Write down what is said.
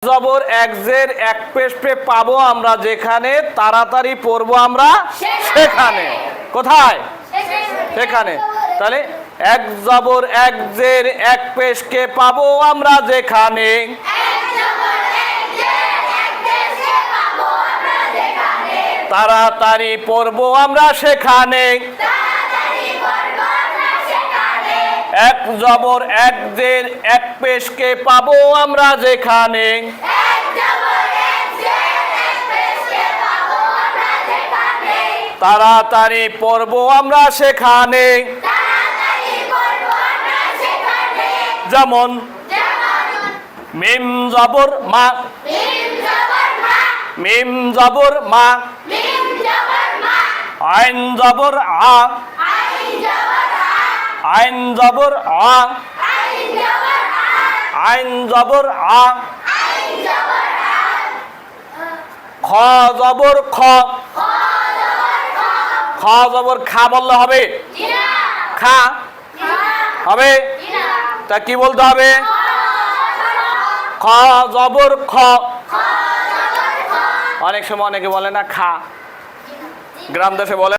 জবর এক জের এক পেশ পে পাবো আমরা যেখানে, তাড়াতাড়ি পড়বো আমরা সেখানে। কোথায়? সেখানে। তাহলে এক জবর এক জের এক পেশকে পাবো আমরা যেখানে, তাড়াতাড়ি পড়বো আমরা সেখানে। এক জবর এক জের এক পেশকে পাবো আমরা যেখানে, তাড়াতাড়ি পড়বো আমরা সেখানে। যেমন মিম জবর মা, মিম জবর মা, আইন জবর আ, আইন জবর আ, আইন জবর আ। খ জবর খ, খ জবর খা বললে হবে? খা হবে? তা কি বলতে হবে? খ জবর খ। অনেক সময় অনেকে বলে না খা, গ্রাম দেশে বলে